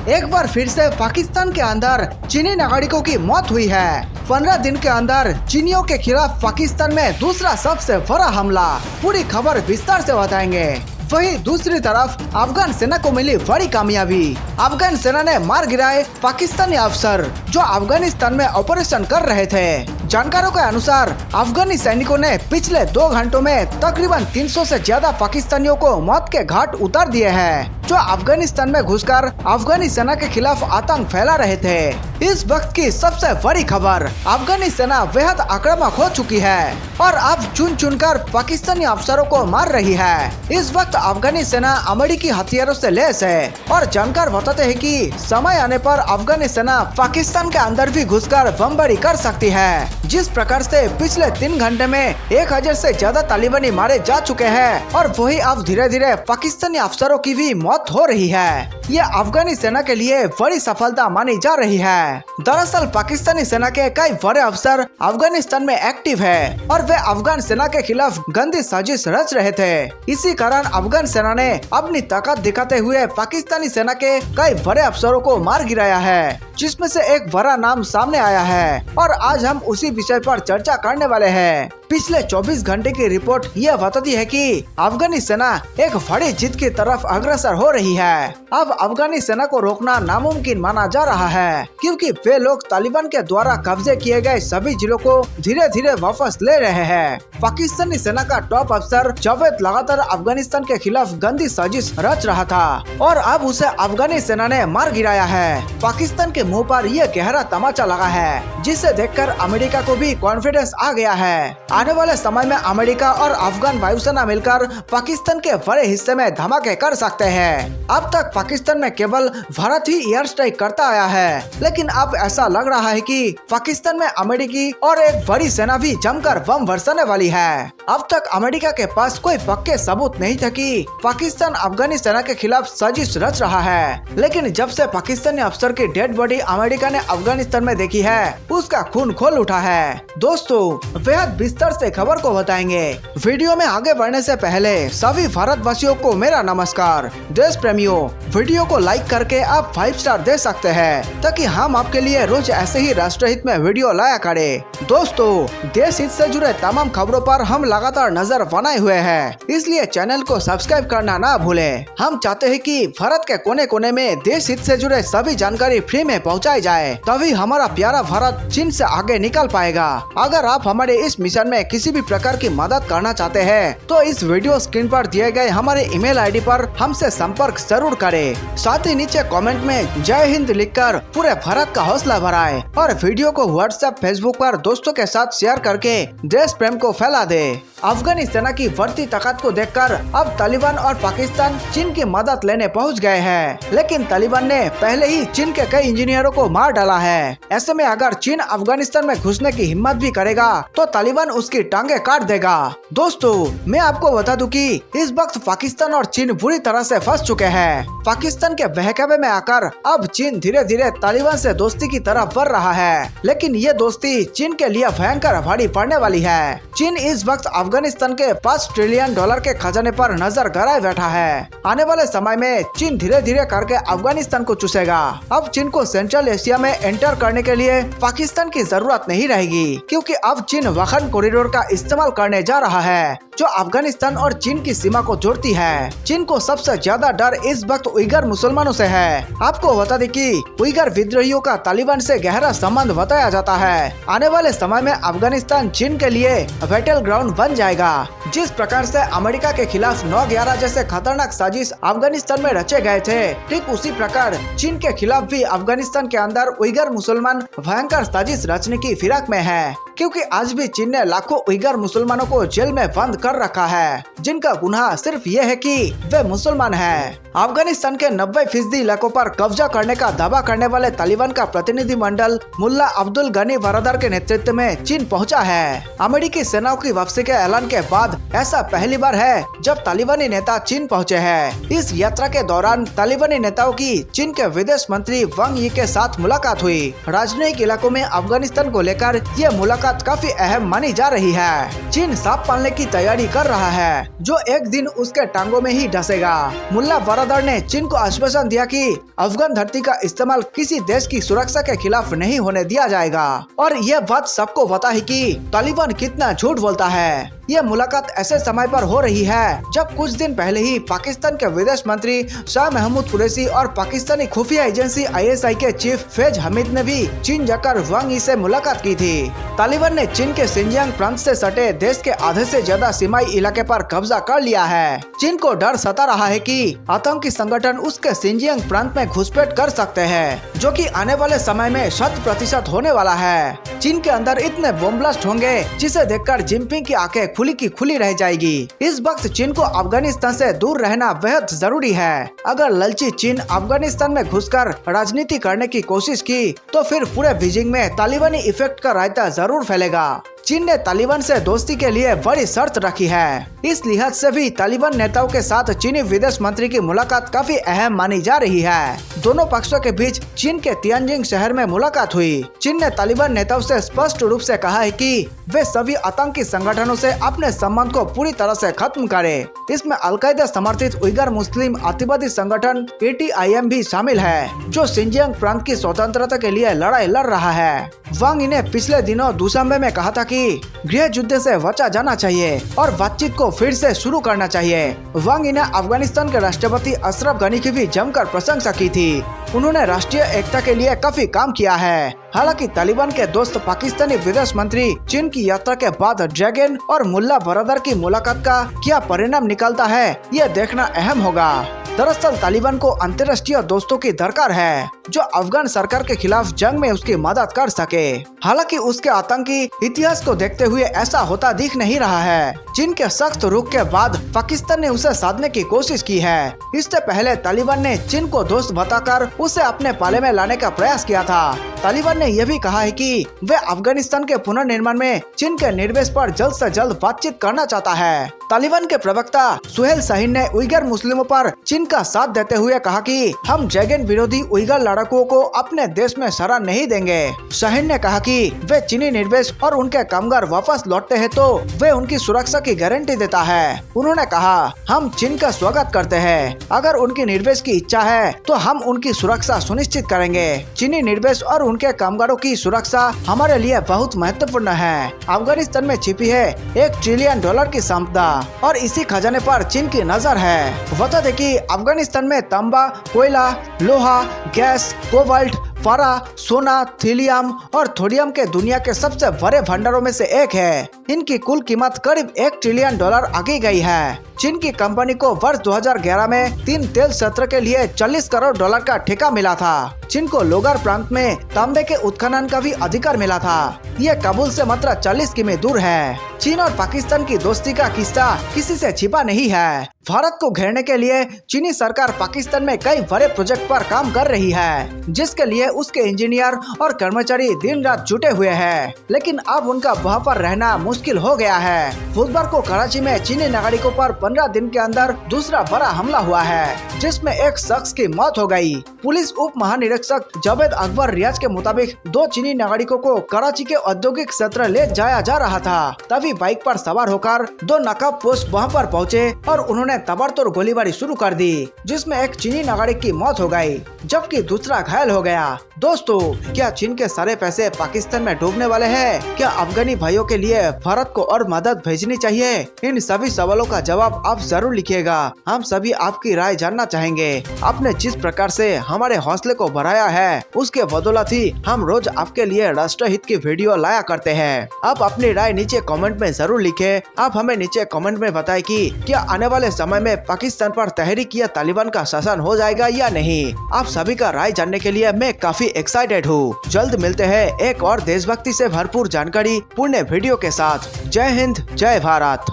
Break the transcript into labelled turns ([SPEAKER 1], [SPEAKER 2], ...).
[SPEAKER 1] एक बार फिर से पाकिस्तान के अंदर चीनी नागरिकों की मौत हुई है। 15 दिन के अंदर चीनियों के खिलाफ पाकिस्तान में दूसरा सबसे बड़ा हमला। पूरी खबर विस्तार से बताएंगे। वहीं दूसरी तरफ अफगान सेना को मिली बड़ी कामयाबी। अफगान सेना ने मार गिराए पाकिस्तानी अफसर जो अफगानिस्तान में ऑपरेशन कर रहे थे। जानकारों के अनुसार अफगानी सैनिकों ने पिछले 2 घंटों में तकरीबन 300 से ज्यादा पाकिस्तानियों को मौत के घाट उतार दिए हैं, जो अफगानिस्तान में घुसकर अफगानी सेना के खिलाफ आतंक फैला रहे थे। इस वक्त की सबसे बड़ी खबर, अफगानी सेना बेहद आक्रामक हो चुकी है और अब चुन चुनकर पाकिस्तानी अफसरों को मार रही है। इस वक्त अफगानी सेना अमेरिकी हथियारों से लैस है और जानकार बताते हैं कि समय आने पर अफगानी सेना पाकिस्तान के अंदर भी घुसकर बमबारी कर सकती है। जिस प्रकार से पिछले 3 घंटे में 1000 से ज्यादा तालिबानी मारे जा चुके हैं और वही अब धीरे धीरे पाकिस्तानी अफसरों की भी मौत हो रही है। ये अफगानी सेना के लिए बड़ी सफलता मानी जा रही है। दरअसल पाकिस्तानी सेना के कई बड़े अफसर अफगानिस्तान में एक्टिव है और वे अफगान सेना के खिलाफ गंदी साजिश रच रहे थे। इसी कारण अफगान सेना ने अपनी ताकत दिखाते हुए पाकिस्तानी सेना के कई बड़े अफसरों को मार गिराया है, जिसमें से एक बड़ा नाम सामने आया है और आज हम उसी विषय पर चर्चा करने वाले हैं। पिछले 24 घंटे की रिपोर्ट यह बताती है कि अफगानी सेना एक बड़ी जीत की तरफ अग्रसर हो रही है। अब अफगानी सेना को रोकना नामुमकिन माना जा रहा है, क्योंकि वे लोग तालिबान के द्वारा कब्जे किए गए सभी जिलों को धीरे धीरे वापस ले रहे हैं। पाकिस्तानी सेना का टॉप अफसर जावेद लगातार अफगानिस्तान के खिलाफ गंदी साजिश रच रहा था और अब उसे अफगानी सेना ने मार गिराया है। पाकिस्तान के मुंह पर यह गहरा तमाचा लगा है, जिसे देखकर अमेरिका को भी कॉन्फिडेंस आ गया है। आने वाले समय में अमेरिका और अफगान वायुसेना मिलकर पाकिस्तान के बड़े हिस्से में धमाके कर सकते हैं। अब तक पाकिस्तान में केवल भारत ही एयर स्ट्राइक करता आया है, लेकिन अब ऐसा लग रहा है कि पाकिस्तान में अमेरिकी और एक बड़ी सेना भी जमकर बम बरसाने वाली है। अब तक अमेरिका के पास कोई पक्के सबूत नहीं थे कि पाकिस्तान अफगानी सेना के खिलाफ साजिश रच रहा है, लेकिन जब से पाकिस्तानी अफसर की डेड बॉडी अमेरिका ने अफगानिस्तान में देखी है, उसका खून खोल उठा है। दोस्तों, बेहद विस्तार से खबर को बताएंगे। वीडियो में आगे बढ़ने से पहले सभी भारतवासियों को मेरा नमस्कार। देश प्रेमियों, वीडियो को लाइक करके आप 5 स्टार दे सकते हैं, ताकि हम आपके लिए रोज ऐसे ही राष्ट्रहित में वीडियो लाया करें। दोस्तों, देश हित से जुड़े तमाम खबरों पर हम लगातार नजर बनाए हुए हैं, इसलिए चैनल को सब्सक्राइब करना ना भूलें। हम चाहते हैं कि भारत के कोने कोने में देश हित से जुड़े सभी जानकारी फ्री में पहुंचाई जाए, तभी हमारा प्यारा भारत चीन से आगे निकल पाएगा। अगर आप हमारे इस मिशन में किसी भी प्रकार की मदद करना चाहते हैं, तो इस वीडियो स्क्रीन पर दिए गए हमारे ईमेल आईडी पर हमसे संपर्क जरूर करें। साथ ही नीचे कमेंट में जय हिंद लिखकर पूरे भारत का हौसला बढ़ाएं और वीडियो को व्हाट्सएप, फेसबुक पर दोस्तों के साथ शेयर करके देश प्रेम को फैला दे। अफगानी सेना की बढ़ती ताकत को देखकर अब तालिबान और पाकिस्तान चीन की मदद लेने पहुंच गए हैं, लेकिन तालिबान ने पहले ही चीन के कई इंजीनियरों को मार डाला है। ऐसे में अगर चीन अफगानिस्तान में घुसने की हिम्मत भी करेगा, तो तालिबान उसकी टांगे काट देगा। दोस्तों, मैं आपको बता दूं कि इस वक्त पाकिस्तान और चीन बुरी तरह से फंस चुके हैं। पाकिस्तान के बहकावे में आकर अब चीन धीरे धीरे तालिबान से दोस्ती की तरफ बढ़ रहा है, लेकिन ये दोस्ती चीन के लिए भयंकर भारी पड़ने वाली है। चीन इस वक्त अफगानिस्तान के $5 ट्रिलियन के खजाने पर नजर गड़ाए बैठा है। आने वाले समय में चीन धीरे धीरे करके अफगानिस्तान को चूसेगा। अब चीन को सेंट्रल एशिया में एंटर करने के लिए पाकिस्तान की जरूरत नहीं रहेगी, क्योंकि अब चीन वाखन कॉरिडोर का इस्तेमाल करने जा रहा है, जो अफगानिस्तान और चीन की सीमा को जोड़ती है। चीन को सबसे ज्यादा डर इस वक्त उइगर मुसलमानों से है। आपको बता दें कि उइगर विद्रोहियों का तालिबान से गहरा संबंध बताया जाता है। आने वाले समय में अफगानिस्तान चीन के लिए बैटल ग्राउंड बन जाएगा। जिस प्रकार से अमेरिका के खिलाफ 9/11 जैसे खतरनाक साजिश अफगानिस्तान में रचे गए थे, ठीक उसी प्रकार चीन के खिलाफ भी अफगानिस्तान के अंदर उइगर मुसलमान भयंकर साजिश रचने की फिराक में है, क्योंकि आज भी चीन ने लाखों उइगर मुसलमानों को जेल में बंद कर रखा है, जिनका गुनाह सिर्फ ये है कि वे मुसलमान हैं। अफगानिस्तान के 90% इलाकों पर कब्जा करने का दावा करने वाले तालिबान का प्रतिनिधि मंडल मुल्ला अब्दुल गनी बरदर के नेतृत्व में चीन पहुंचा है। अमेरिकी सेनाओं की वापसी के ऐलान के बाद ऐसा पहली बार है जब तालिबानी नेता चीन पहुंचे हैं। इस यात्रा के दौरान तालिबानी नेताओं की चीन के विदेश मंत्री वांग यी के साथ मुलाकात हुई। राजनयिक इलाकों में अफगानिस्तान को लेकर ये मुलाकात मुलाकात काफी अहम मानी जा रही है। चीन सांप पालने की तैयारी कर रहा है, जो एक दिन उसके टांगों में ही डसेगा। मुल्ला बरदर ने चीन को आश्वासन दिया कि अफगान धरती का इस्तेमाल किसी देश की सुरक्षा के खिलाफ नहीं होने दिया जाएगा। और यह बात सबको पता है कि तालिबान कितना झूठ बोलता है। यह मुलाकात ऐसे समय पर हो रही है जब कुछ दिन पहले ही पाकिस्तान के विदेश मंत्री शाह महमूद कुरैशी और पाकिस्तानी खुफिया एजेंसी ISI के चीफ फैज हमीद ने भी चीन जाकर वांग यी से मुलाकात की थी। तालिबान ने चीन के सिंजियांग प्रांत से सटे देश के आधे से ज्यादा सीमाई इलाके पर कब्जा कर लिया है। चीन को डर सता रहा है कि आतंकी संगठन उसके सिंजियांग प्रांत में घुसपैठ कर सकते हैं, जो कि आने वाले समय में 100% होने वाला है। चीन के अंदर इतने बम ब्लास्ट होंगे जिसे देखकर जिनपिंग की आंखें खुली की खुली रह जाएगी। इस वक्त चीन को अफगानिस्तान से दूर रहना बेहद जरूरी है। अगर लालची चीन अफगानिस्तान में घुसकर राजनीति करने की कोशिश की तो फिर पूरे बीजिंग में तालिबानी इफेक्ट का रायता जरूर फैलेगा। चीन ने तालिबान से दोस्ती के लिए बड़ी शर्त रखी है। इस लिहाज से भी तालिबान नेताओं के साथ चीनी विदेश मंत्री की मुलाकात काफी अहम मानी जा रही है। दोनों पक्षों के बीच चीन के तियानजिंग शहर में मुलाकात हुई। चीन ने तालिबान नेताओं से स्पष्ट रूप से कहा है कि वे सभी आतंकी संगठनों से अपने संबंध को पूरी तरह से खत्म करें। इसमें अलकायदा समर्थित उइगर मुस्लिम अतिवादी संगठन ATIM भी शामिल है, जो सिंजियांग प्रांत की स्वतंत्रता के लिए लड़ाई लड़ रहा है। वांग यी ने पिछले दिनों दुशांबे में कहा था कि गृह युद्ध से बचा जाना चाहिए और बातचीत को फिर से शुरू करना चाहिए। वांग यी ने अफगानिस्तान के राष्ट्रपति अशरफ गनी की भी जमकर प्रशंसा की थी। उन्होंने राष्ट्रीय एकता के लिए काफी काम किया है। हालांकि तालिबान के दोस्त पाकिस्तानी विदेश मंत्री चीन की यात्रा के बाद ड्रैगन और मुल्ला बरदर की मुलाकात का क्या परिणाम निकलता है, यह देखना अहम होगा। दरअसल तालिबान को अंतर्राष्ट्रीय दोस्तों की दरकार है, जो अफगान सरकार के खिलाफ जंग में उसकी मदद कर सके। हालांकि उसके आतंकी इतिहास को देखते हुए ऐसा होता दिख नहीं रहा है। चीन के सख्त रुख के बाद पाकिस्तान ने उसे साधने की कोशिश की है। इससे पहले तालिबान ने चीन को दोस्त बताकर उसे अपने पाले में लाने का प्रयास किया था। तालिबान ने यह भी कहा है कि वे अफगानिस्तान के पुनर्निर्माण में चीन के निवेश पर जल्द से जल्द बातचीत करना चाहता है। तालिबान के प्रवक्ता सुहेल शाहीन ने उइगर मुस्लिमों पर चीन का साथ देते हुए कहा कि हम ड्रैगन विरोधी उइगर लड़ाकों को अपने देश में शरण नहीं देंगे। शाहीन ने कहा कि वे चीनी निवेश और उनके कामगार वापस लौटते हैं तो वे उनकी सुरक्षा की गारंटी देता है। उन्होंने कहा, हम चीन का स्वागत करते हैं। अगर उनकी निवेश की इच्छा है तो हम उनकी सुरक्षा सुनिश्चित करेंगे। चीनी निवेश और उनके कामगारों की सुरक्षा हमारे लिए बहुत महत्वपूर्ण है। अफगानिस्तान में छिपी है $1 ट्रिलियन की संपदा और इसी खजाने पर चीन की नजर है। बता दें कि अफगानिस्तान में तांबा, कोयला, लोहा, गैस, कोबाल्ट, पारा, सोना, थीलियम और थोडियम के दुनिया के सबसे बड़े भंडारों में से एक है। इनकी कुल कीमत करीब $1 ट्रिलियन आकी गई है। चीन की कंपनी को वर्ष 2011 में 3 तेल क्षेत्र के लिए $40 करोड़ का ठेका मिला था। चीन को लोगर प्रांत में तांबे के उत्खनन का भी अधिकार मिला था। यह काबुल से मात्र 40 किमी दूर है। चीन और पाकिस्तान की दोस्ती का किस्सा किसी से छिपा नहीं है। भारत को घेरने के लिए चीनी सरकार पाकिस्तान में कई बड़े प्रोजेक्ट पर काम कर रही है, जिसके लिए उसके इंजीनियर और कर्मचारी दिन रात जुटे हुए हैं। लेकिन अब उनका वहाँ पर रहना मुश्किल हो गया है। बुधवार को कराची में चीनी नागरिकों पर 15 दिन के अंदर दूसरा बड़ा हमला हुआ है, जिसमें एक शख्स की मौत हो गई। पुलिस उप महानिरीक्षक जावेद अकबर रियाज के मुताबिक 2 चीनी नागरिकों को कराची के औद्योगिक क्षेत्र ले जाया जा रहा था। तभी बाइक पर सवार होकर 2 नकाबपोश वहाँ पर पहुँचे और उन्होंने ताबड़तोड़ गोलीबारी शुरू कर दी, जिसमें एक चीनी नागरिक की मौत हो गई, जबकि दूसरा घायल हो गया। दोस्तों, क्या चीन के सारे पैसे पाकिस्तान में डूबने वाले हैं? क्या अफगानी भाइयों के लिए भारत को और मदद भेजनी चाहिए? इन सभी सवालों का जवाब आप जरूर लिखिएगा। हम सभी आपकी राय जानना चाहेंगे। आपने जिस प्रकार से हमारे हौसले को बढ़ाया है, उसके बदौलत ही हम रोज आपके लिए राष्ट्रहित की वीडियो लाया करते हैं। आप अपनी राय नीचे कमेंट में जरूर लिखें। आप हमें नीचे कमेंट में बताएं कि क्या आने वाले समय में पाकिस्तान पर तहरीक या तालिबान का शासन हो जाएगा या नहीं। आप सभी का राय जानने के लिए मैं काफी एक्साइटेड हूँ। जल्द मिलते हैं एक और देशभक्ति से भरपूर जानकारी पूर्ण वीडियो के साथ। जय हिंद, जय भारत।